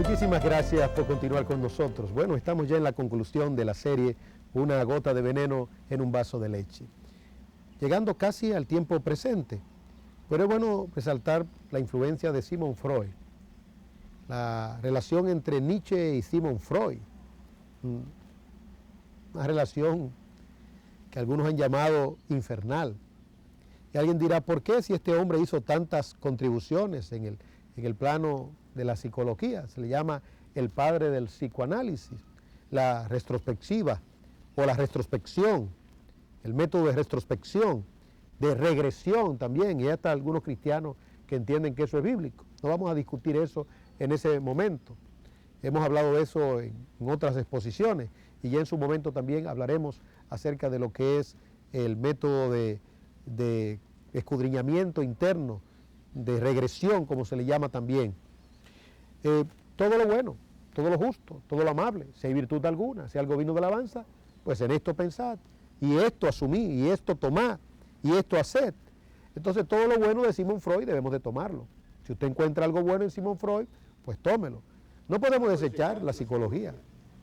Muchísimas gracias por continuar con nosotros. Bueno, estamos ya en la conclusión de la serie Una gota de veneno en un vaso de leche, llegando casi al tiempo presente. Pero es bueno resaltar la influencia de Sigmund Freud, la relación entre Nietzsche y Sigmund Freud, una relación que algunos han llamado infernal. Y alguien dirá, ¿por qué si este hombre hizo tantas contribuciones en el plano de la psicología? Se le llama el padre del psicoanálisis, la retrospectiva o la retrospección, el método de retrospección, de regresión también, y hasta algunos cristianos que entienden que eso es bíblico. No vamos a discutir eso en ese momento. Hemos hablado de eso en otras exposiciones y ya en su momento también hablaremos acerca de lo que es el método de escudriñamiento interno, de regresión, como se le llama también. Todo lo bueno, todo lo justo, todo lo amable, si hay virtud alguna, si algo vino de alabanza, pues en esto pensad, y esto asumid, y esto tomad, y esto haced. Entonces todo lo bueno de Sigmund Freud debemos de tomarlo. Si usted encuentra algo bueno en Sigmund Freud, pues tómelo. No podemos desechar la psicología,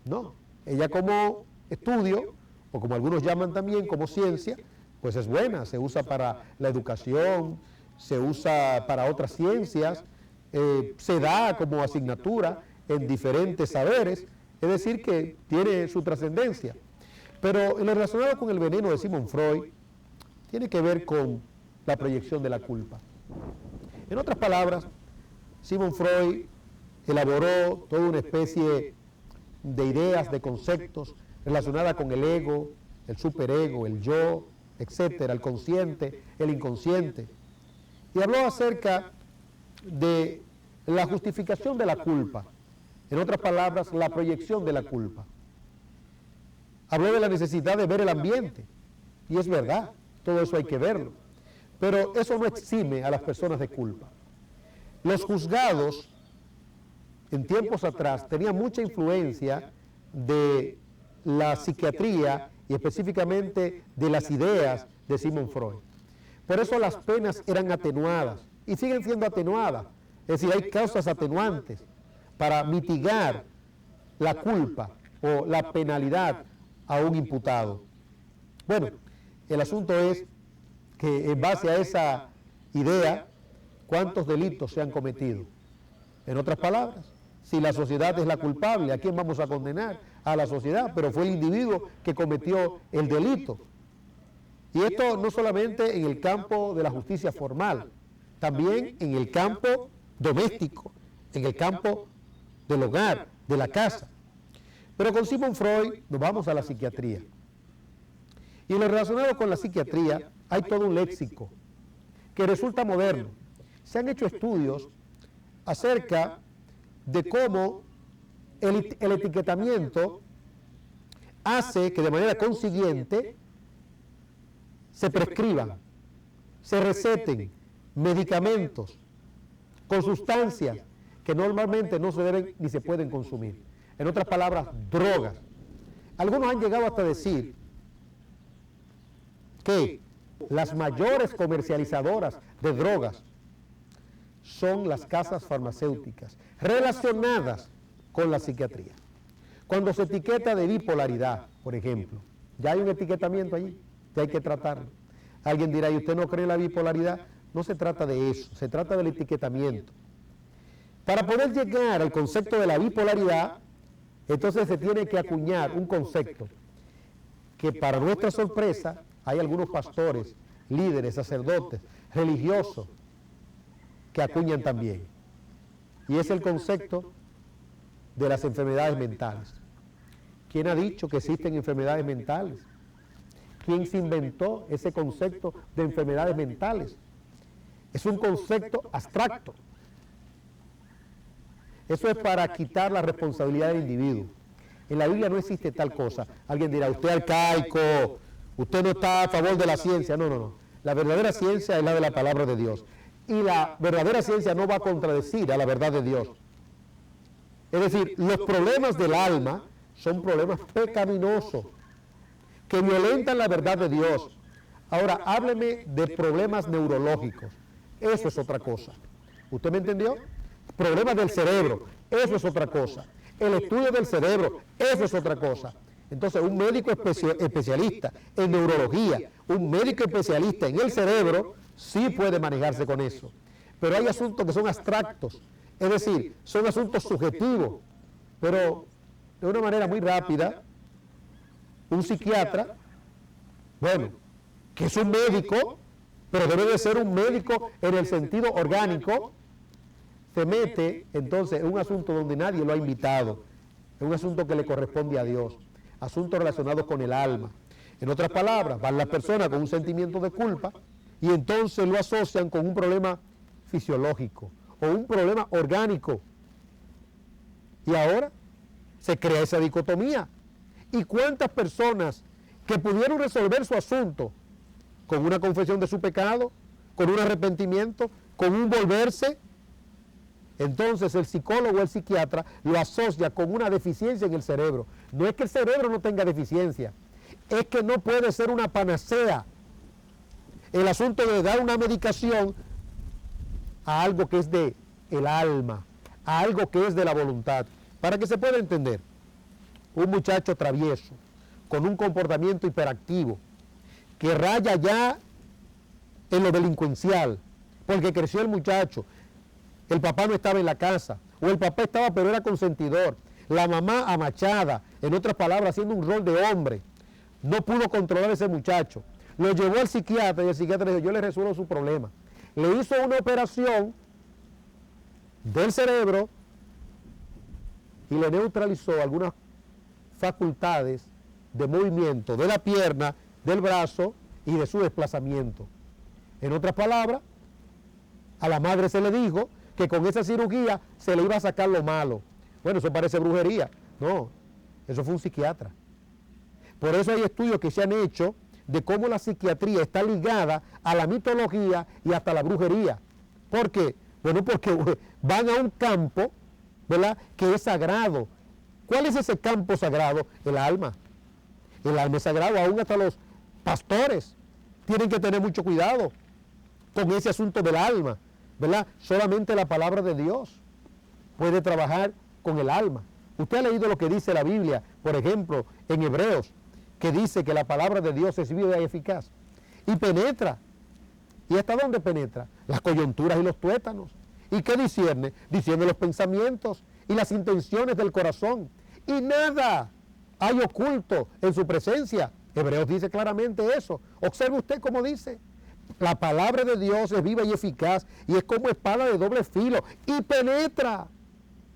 no. Ella como estudio, o como algunos llaman también como ciencia, pues es buena, se usa para la educación, se usa para otras ciencias, se da como asignatura en diferentes saberes, es decir, que tiene su trascendencia. Pero en lo relacionado con el veneno de Sigmund Freud, tiene que ver con la proyección de la culpa. En otras palabras, Sigmund Freud elaboró toda una especie de ideas, de conceptos relacionadas con el ego, el superego, el yo, etcétera, el consciente, el inconsciente. Y habló acerca de la justificación de la culpa, en otras palabras, la proyección de la culpa. Habló de la necesidad de ver el ambiente, y es verdad, todo eso hay que verlo, pero eso no exime a las personas de culpa. Los juzgados, en tiempos atrás, tenían mucha influencia de la psiquiatría y específicamente de las ideas de Sigmund Freud. Por eso las penas eran atenuadas y siguen siendo atenuadas. Es decir, hay causas atenuantes para mitigar la culpa o la penalidad a un imputado. Bueno, el asunto es que en base a esa idea, ¿cuántos delitos se han cometido? En otras palabras, si la sociedad es la culpable, ¿a quién vamos a condenar? A la sociedad, pero fue el individuo que cometió el delito. Y esto no solamente en el campo de la justicia formal, también en el campo doméstico, en el campo del hogar, de la casa. Pero con Sigmund Freud nos vamos a la psiquiatría. Y en lo relacionado con la psiquiatría hay todo un léxico que resulta moderno. Se han hecho estudios acerca de cómo el etiquetamiento hace que de manera consiguiente se prescriban, se receten medicamentos con sustancias que normalmente no se deben ni se pueden consumir. En otras palabras, drogas. Algunos han llegado hasta decir que las mayores comercializadoras de drogas son las casas farmacéuticas relacionadas con la psiquiatría. Cuando se etiqueta de bipolaridad, por ejemplo, ya hay un etiquetamiento allí, ya hay que tratarlo. Alguien dirá, ¿y usted no cree en la bipolaridad? No se trata de eso, se trata del etiquetamiento. Para poder llegar al concepto de la bipolaridad, entonces se tiene que acuñar un concepto que para nuestra sorpresa hay algunos pastores, líderes, sacerdotes, religiosos que acuñan también. Y es el concepto de las enfermedades mentales. ¿Quién ha dicho que existen enfermedades mentales? ¿Quién se inventó ese concepto de enfermedades mentales? Es un concepto abstracto. Eso es para quitar la responsabilidad del individuo. En la Biblia no existe tal cosa. Alguien dirá, usted es arcaico, usted no está a favor de la ciencia. No, no, no. La verdadera ciencia es la de la palabra de Dios. Y la verdadera ciencia no va a contradecir a la verdad de Dios. Es decir, los problemas del alma son problemas pecaminosos que violentan la verdad de Dios. Ahora, hábleme de problemas neurológicos. Eso es otra cosa. ¿Usted me entendió? problemas del cerebro, eso es otra cosa. El estudio del cerebro, eso es otra cosa. Entonces, un médico especialista en neurología, un médico especialista en el cerebro, sí puede manejarse con eso. Pero hay asuntos que son abstractos, es decir, son asuntos subjetivos, pero de una manera muy rápida, un psiquiatra, bueno, que es un médico, pero debe de ser un médico en el sentido orgánico, se mete entonces en un asunto donde nadie lo ha invitado, es un asunto que le corresponde a Dios, asuntos relacionados con el alma. En otras palabras, van las personas con un sentimiento de culpa y entonces lo asocian con un problema fisiológico o un problema orgánico. Y ahora se crea esa dicotomía. ¿Y cuántas personas que pudieron resolver su asunto con una confesión de su pecado, con un arrepentimiento, con un volverse? Entonces el psicólogo o el psiquiatra lo asocia con una deficiencia en el cerebro. No es que el cerebro no tenga deficiencia, es que no puede ser una panacea el asunto de dar una medicación a algo que es de el alma, a algo que es de la voluntad. Para que se pueda entender, un muchacho travieso, con un comportamiento hiperactivo, que raya ya en lo delincuencial, porque creció el muchacho, el papá no estaba en la casa, o el papá estaba pero era consentidor, la mamá amachada, en otras palabras, haciendo un rol de hombre, no pudo controlar a ese muchacho, lo llevó al psiquiatra y el psiquiatra le dijo, yo le resuelvo su problema. Le hizo una operación del cerebro y le neutralizó algunas facultades de movimiento de la pierna, del brazo y de su desplazamiento. En otras palabras, a la madre se le dijo que con esa cirugía se le iba a sacar lo malo. Bueno, eso parece brujería. No, eso fue un psiquiatra. Por eso hay estudios que se han hecho de cómo la psiquiatría está ligada a la mitología y hasta la brujería. ¿Por qué? Bueno, porque van a un campo, ¿verdad?, que es sagrado. ¿Cuál es ese campo sagrado? El alma. El alma es sagrado, aún hasta los pastores tienen que tener mucho cuidado con ese asunto del alma, ¿verdad? Solamente la palabra de Dios puede trabajar con el alma. Usted ha leído lo que dice la Biblia, por ejemplo, en Hebreos, que dice que la palabra de Dios es viva y eficaz y penetra. ¿Y hasta dónde penetra? Las coyunturas y los tuétanos. ¿Y qué discierne? Discierne los pensamientos y las intenciones del corazón. Y nada hay oculto en su presencia. Hebreos dice claramente eso. Observe usted cómo dice. La palabra de Dios es viva y eficaz y es como espada de doble filo y penetra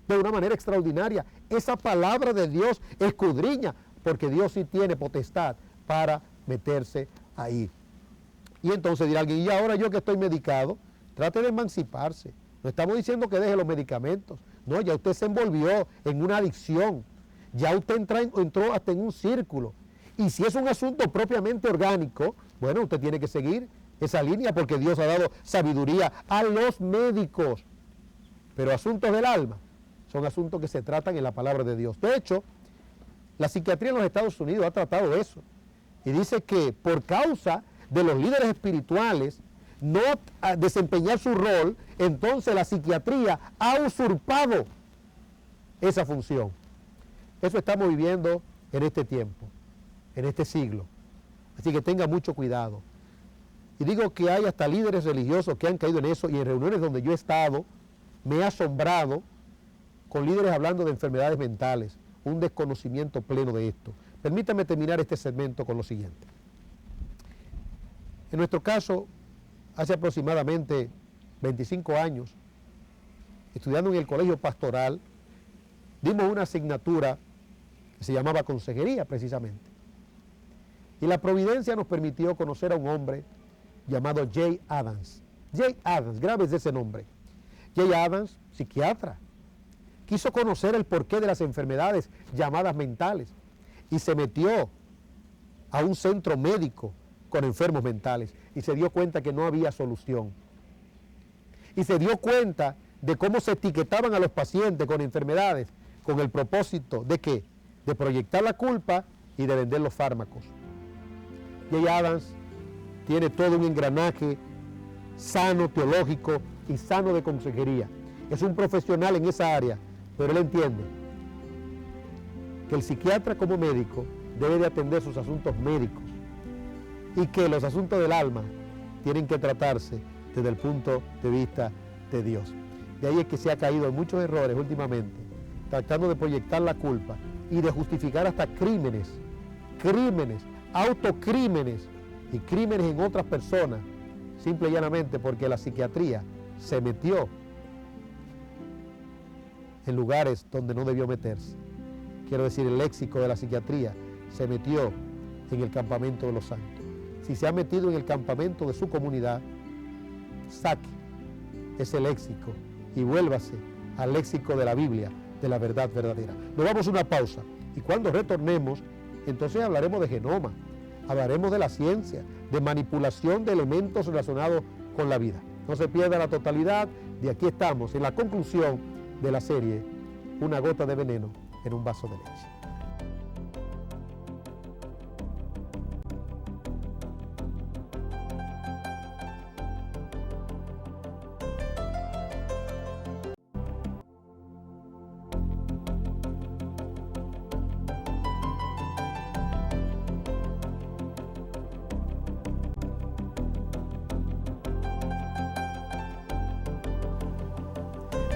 de una manera extraordinaria. Esa palabra de Dios escudriña, porque Dios sí tiene potestad para meterse ahí. Y entonces dirá alguien, y ahora yo que estoy medicado, trate de emanciparse. No estamos diciendo que deje los medicamentos. No, ya usted se envolvió en una adicción. Ya usted entró hasta en un círculo. Y si es un asunto propiamente orgánico, bueno, usted tiene que seguir esa línea porque Dios ha dado sabiduría a los médicos. Pero asuntos del alma son asuntos que se tratan en la palabra de Dios. De hecho, la psiquiatría en los Estados Unidos ha tratado eso. Y dice que por causa de los líderes espirituales no desempeñar su rol, entonces la psiquiatría ha usurpado esa función. Eso estamos viviendo en este tiempo, en este siglo. Así que tenga mucho cuidado. Y digo que hay hasta líderes religiosos que han caído en eso, y en reuniones donde yo he estado, me he asombrado con líderes hablando de enfermedades mentales, un desconocimiento pleno de esto. Permítame terminar este segmento con lo siguiente. En nuestro caso, hace aproximadamente 25 años, estudiando en el colegio pastoral, dimos una asignatura que se llamaba consejería precisamente. Y la providencia nos permitió conocer a un hombre llamado Jay Adams. Jay Adams, grábese ese nombre. Jay Adams, psiquiatra, quiso conocer el porqué de las enfermedades llamadas mentales y se metió a un centro médico con enfermos mentales y se dio cuenta que no había solución. Y se dio cuenta de cómo se etiquetaban a los pacientes con enfermedades con el propósito de ¿qué? De proyectar la culpa y de vender los fármacos. Jay Adams tiene todo un engranaje sano, teológico y sano de consejería. es un profesional en esa área, pero él entiende que el psiquiatra como médico debe de atender sus asuntos médicos y que los asuntos del alma tienen que tratarse desde el punto de vista de Dios. De ahí es que se ha caído en muchos errores últimamente, tratando de proyectar la culpa y de justificar hasta crímenes, autocrímenes y crímenes en otras personas, simple y llanamente porque la psiquiatría se metió en lugares donde no debió meterse. Quiero decir, el léxico de la psiquiatría se metió en el campamento de los santos. Si se ha metido en el campamento de su comunidad, saque ese léxico y vuélvase al léxico de la Biblia, de la verdad verdadera. Nos vamos a una pausa y cuando retornemos, entonces hablaremos de genoma, hablaremos de la ciencia, de manipulación de elementos relacionados con la vida. No se pierda la totalidad, de aquí estamos en la conclusión de la serie Una gota de veneno en un vaso de leche.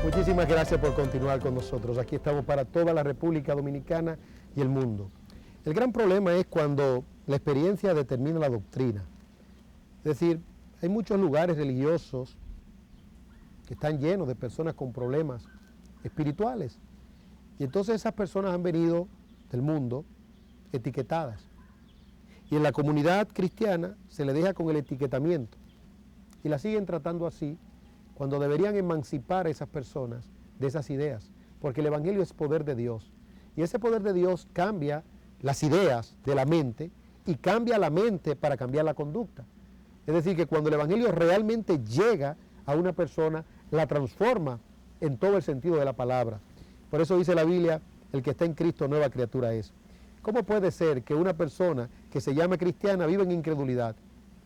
Muchísimas gracias por continuar con nosotros. Aquí estamos para toda la República Dominicana y el mundo. El gran problema es cuando la experiencia determina la doctrina. Es decir, hay muchos lugares religiosos que están llenos de personas con problemas espirituales. Y entonces esas personas han venido del mundo etiquetadas. Y en la comunidad cristiana se le deja con el etiquetamiento. Y la siguen tratando así, cuando deberían emancipar a esas personas de esas ideas, porque el Evangelio es poder de Dios, y ese poder de Dios cambia las ideas de la mente y cambia la mente para cambiar la conducta. Es decir, que cuando el Evangelio realmente llega a una persona, la transforma en todo el sentido de la palabra. Por eso dice la Biblia, el que está en Cristo nueva criatura es. ¿Cómo puede ser que una persona que se llama cristiana viva en incredulidad?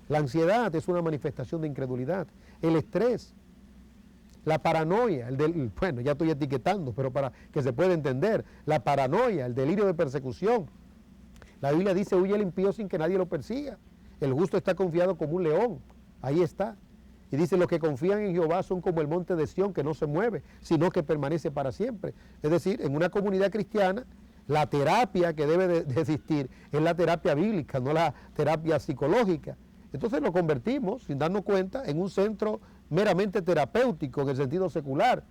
La ansiedad es una manifestación de incredulidad, el estrés, la paranoia, bueno, ya estoy etiquetando, pero para que se pueda entender, la paranoia, el delirio de persecución. La Biblia dice, huye el impío sin que nadie lo persiga. El justo está confiado como un león, ahí está. Y dice, los que confían en Jehová son como el monte de Sión, que no se mueve, sino que permanece para siempre. Es decir, en una comunidad cristiana, la terapia que debe de existir es la terapia bíblica, no la terapia psicológica. Entonces lo convertimos, sin darnos cuenta, en un centro meramente terapéutico en el sentido secular,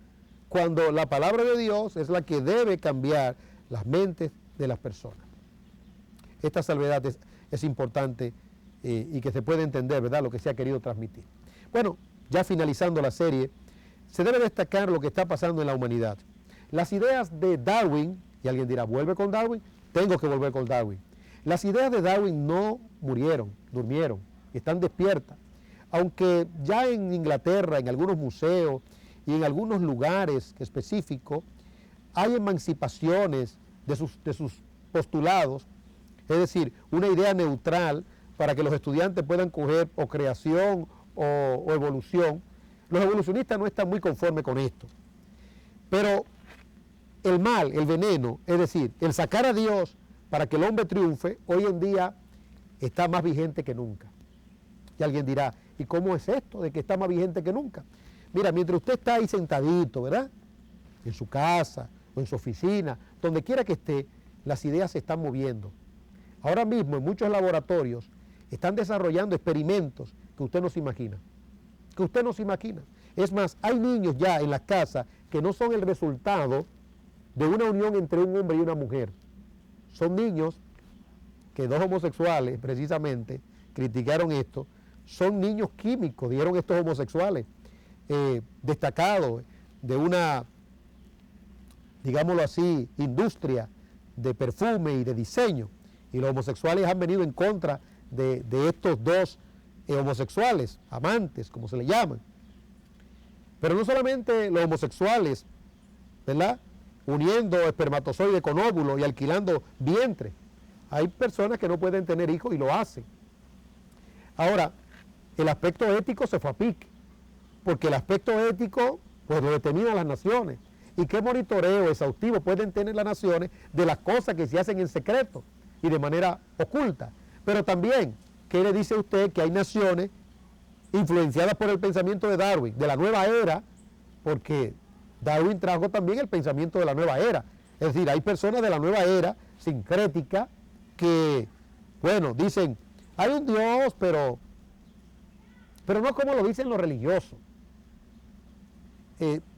cuando la palabra de Dios es la que debe cambiar las mentes de las personas. Esta salvedad es importante y que se puede entender, ¿verdad?, lo que se ha querido transmitir. Bueno, ya finalizando la serie, se debe destacar lo que está pasando en la humanidad. Las ideas de Darwin, y alguien dirá, ¿vuelve con Darwin? Tengo que volver con Darwin. Las ideas de Darwin no murieron, durmieron, están despiertas. Aunque ya en Inglaterra, en algunos museos y en algunos lugares específicos, hay emancipaciones de sus postulados, es decir, una idea neutral para que los estudiantes puedan coger o creación o evolución. Los evolucionistas no están muy conformes con esto. Pero el mal, el veneno, es decir, el sacar a Dios para que el hombre triunfe, hoy en día está más vigente que nunca. Y alguien dirá, ¿y cómo es esto de que está más vigente que nunca? Mira, mientras usted está ahí sentadito, ¿verdad?, en su casa o en su oficina, donde quiera que esté, las ideas se están moviendo. Ahora mismo en muchos laboratorios están desarrollando experimentos que usted no se imagina. Que usted no se imagina. Es más, hay niños ya en las casas que no son el resultado de una unión entre un hombre y una mujer. Son niños que dos homosexuales, precisamente, criticaron esto. Son niños químicos, dieron estos homosexuales, destacados de una, digámoslo así, industria de perfume y de diseño. Y los homosexuales han venido en contra de estos dos homosexuales, amantes, como se le llaman. Pero no solamente los homosexuales, ¿verdad?, uniendo espermatozoide con óvulo y alquilando vientre. Hay personas que no pueden tener hijos y lo hacen. Ahora, el aspecto ético se fue a pique, porque el aspecto ético, Pues lo determinan las naciones. ¿Y qué monitoreo exhaustivo pueden tener las naciones de las cosas que se hacen en secreto y de manera oculta? Pero también, ¿qué le dice a usted que hay naciones influenciadas por el pensamiento de Darwin, de la nueva era? Porque Darwin trajo también el pensamiento de la nueva era. Es decir, hay personas de la nueva era sincrética que, bueno, dicen, hay un Dios, pero no como lo dicen los religiosos.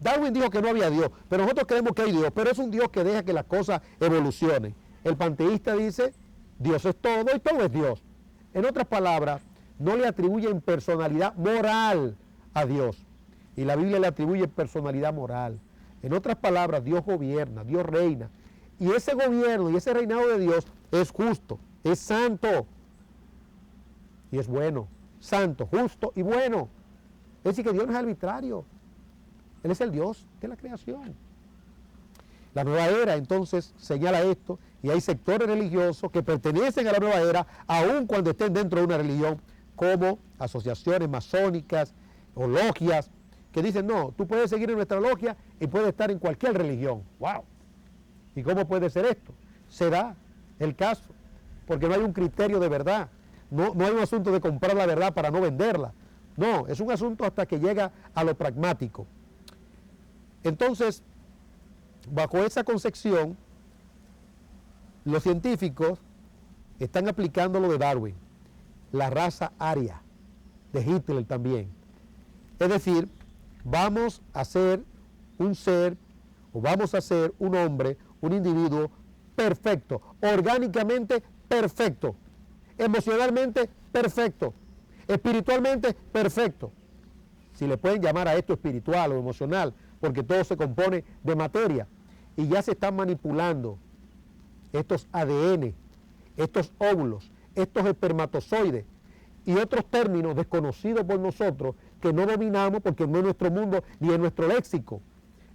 Darwin dijo que no había Dios, pero nosotros creemos que hay Dios, pero es un Dios que deja que las cosas evolucionen. El panteísta dice, Dios es todo y todo es Dios. En otras palabras, no le atribuyen personalidad moral a Dios. Y la Biblia le atribuye personalidad moral. En otras palabras, Dios gobierna, Dios reina. Y ese gobierno y ese reinado de Dios es justo, es santo y es bueno. Santo, justo y bueno. Es decir, que Dios no es arbitrario. Él es el Dios de la creación. La nueva era entonces señala esto, y hay sectores religiosos que pertenecen a la nueva era, aun cuando estén dentro de una religión, como asociaciones masónicas o logias, que dicen, no, tú puedes seguir en nuestra logia y puedes estar en cualquier religión. ¡Wow! ¿Y cómo puede ser esto? Se da el caso, porque no hay un criterio de verdad. No hay un asunto de comprar la verdad para no venderla. No, es un asunto hasta que llega a lo pragmático. Entonces, bajo esa concepción, los científicos están aplicando lo de Darwin, la raza aria, de Hitler también. Es decir, vamos a ser un ser, o vamos a ser un hombre, un individuo perfecto, orgánicamente perfecto, emocionalmente perfecto, espiritualmente perfecto. Si le pueden llamar a esto espiritual o emocional, porque todo se compone de materia, y ya se están manipulando estos ADN, estos óvulos, estos espermatozoides y otros términos desconocidos por nosotros que no dominamos porque no es nuestro mundo ni es nuestro léxico.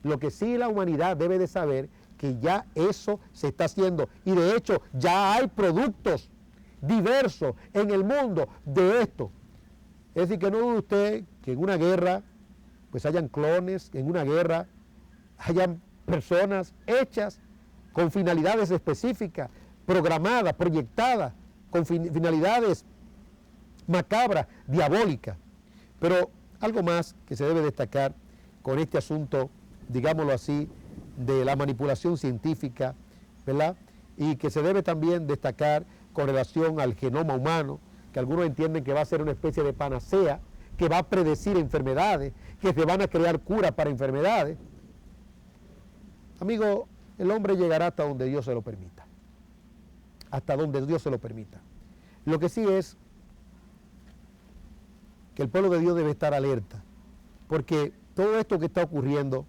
Lo que sí la humanidad debe de saber que ya eso se está haciendo, y de hecho ya hay productos diversos en el mundo de esto. Es decir, que no dude usted que en una guerra pues hayan clones, en una guerra hayan personas hechas con finalidades específicas, programadas, proyectadas, con finalidades macabras, diabólicas. Pero algo más que se debe destacar con este asunto, digámoslo así, de la manipulación científica, ¿verdad? Y que se debe también destacar con relación al genoma humano, que algunos entienden que va a ser una especie de panacea, que va a predecir enfermedades, que se van a crear curas para enfermedades. Amigo, el hombre llegará hasta donde Dios se lo permita. Hasta donde Dios se lo permita. Lo que sí es que el pueblo de Dios debe estar alerta, porque todo esto que está ocurriendo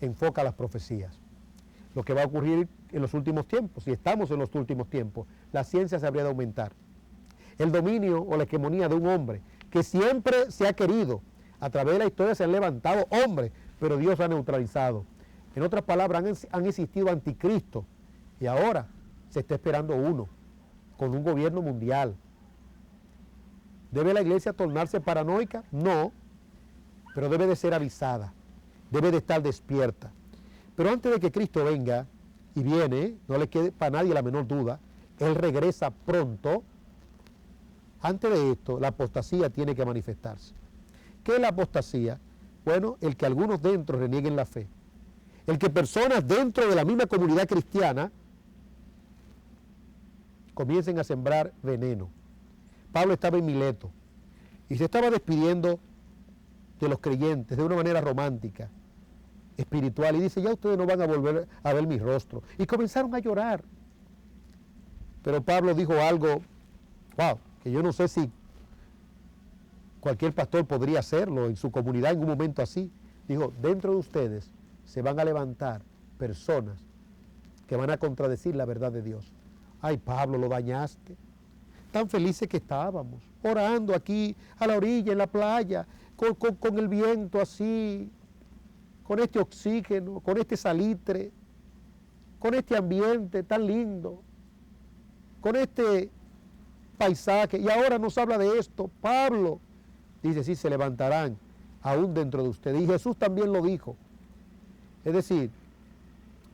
enfoca las profecías. Lo que va a ocurrir en los últimos tiempos, si estamos en los últimos tiempos, la ciencia se habría de aumentar. El dominio o la hegemonía de un hombre que siempre se ha querido, a través de la historia se han levantado hombres, pero Dios ha neutralizado. En otras palabras, han existido anticristos, y ahora se está esperando uno, con un gobierno mundial. ¿Debe la iglesia tornarse paranoica? No, pero debe de ser avisada, debe de estar despierta. Pero antes de que Cristo venga, y viene, no le quede para nadie la menor duda, Él regresa pronto. Antes de esto, la apostasía tiene que manifestarse. ¿Qué es la apostasía? Bueno, el que algunos dentro renieguen la fe. El que personas dentro de la misma comunidad cristiana comiencen a sembrar veneno. Pablo estaba en Mileto y se estaba despidiendo de los creyentes de una manera romántica, espiritual, y dice, ya ustedes no van a volver a ver mi rostro. Y comenzaron a llorar. Pero Pablo dijo algo, wow, que yo no sé si cualquier pastor podría hacerlo en su comunidad en un momento así. Dijo, dentro de ustedes se van a levantar personas que van a contradecir la verdad de Dios. Ay, Pablo, lo dañaste. Tan felices que estábamos, orando aquí a la orilla, en la playa, con el viento así, con este oxígeno, con este salitre, con este ambiente tan lindo, con este paisaje, y ahora nos habla de esto. Pablo dice, sí, se levantarán aún dentro de ustedes. Y Jesús también lo dijo. Es decir,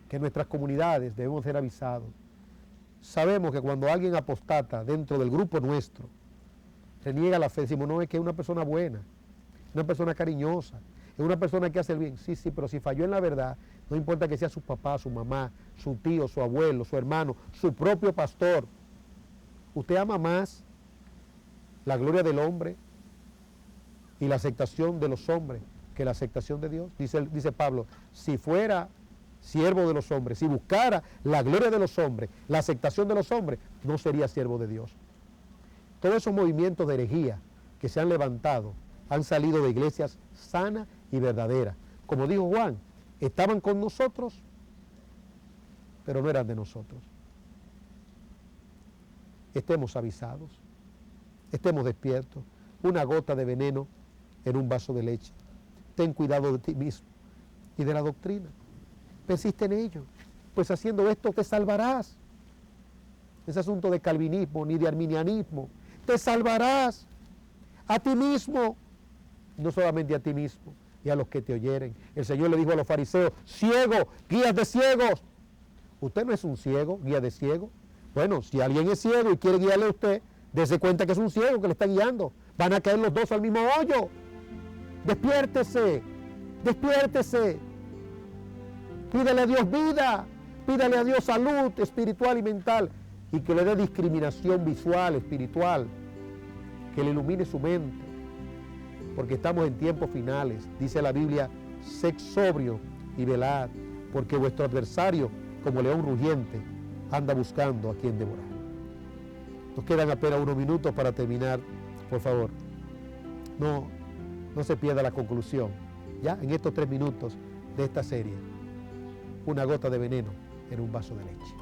que en nuestras comunidades debemos ser avisados. Sabemos que cuando alguien apostata dentro del grupo nuestro, reniega la fe, decimos, no, es que es una persona buena, una persona cariñosa, es una persona que hace el bien. Sí, sí, pero si falló en la verdad, no importa que sea su papá, su mamá, su tío, su abuelo, su hermano, su propio pastor. Usted ama más la gloria del hombre y la aceptación de los hombres que la aceptación de Dios. Dice Pablo, si fuera siervo de los hombres, si buscara la gloria de los hombres, la aceptación de los hombres, no sería siervo de Dios. Todos esos movimientos de herejía que se han levantado han salido de iglesias sanas y verdaderas. Como dijo Juan, estaban con nosotros, pero no eran de nosotros. Estemos avisados, estemos despiertos. Una gota de veneno en un vaso de leche. Ten cuidado de ti mismo y de la doctrina. Persiste en ello, pues haciendo esto te salvarás. No es asunto de calvinismo ni de arminianismo. Te salvarás a ti mismo, no solamente a ti mismo, y a los que te oyeren. El Señor le dijo a los fariseos, ciegos, guías de ciegos. Usted no es un ciego, guía de ciegos. Bueno, si alguien es ciego y quiere guiarle a usted, dése cuenta que es un ciego que le está guiando. Van a caer los dos al mismo hoyo. Despiértese, despiértese. Pídele a Dios vida, pídale a Dios salud espiritual y mental, y que le dé discriminación visual, espiritual, que le ilumine su mente, porque estamos en tiempos finales. Dice la Biblia, sed sobrio y velad, porque vuestro adversario, como león rugiente, anda buscando a quien devorar. Nos quedan apenas unos minutos para terminar. Por favor, no se pierda la conclusión, ya en estos 3 minutos de esta serie. Una gota de veneno en un vaso de leche.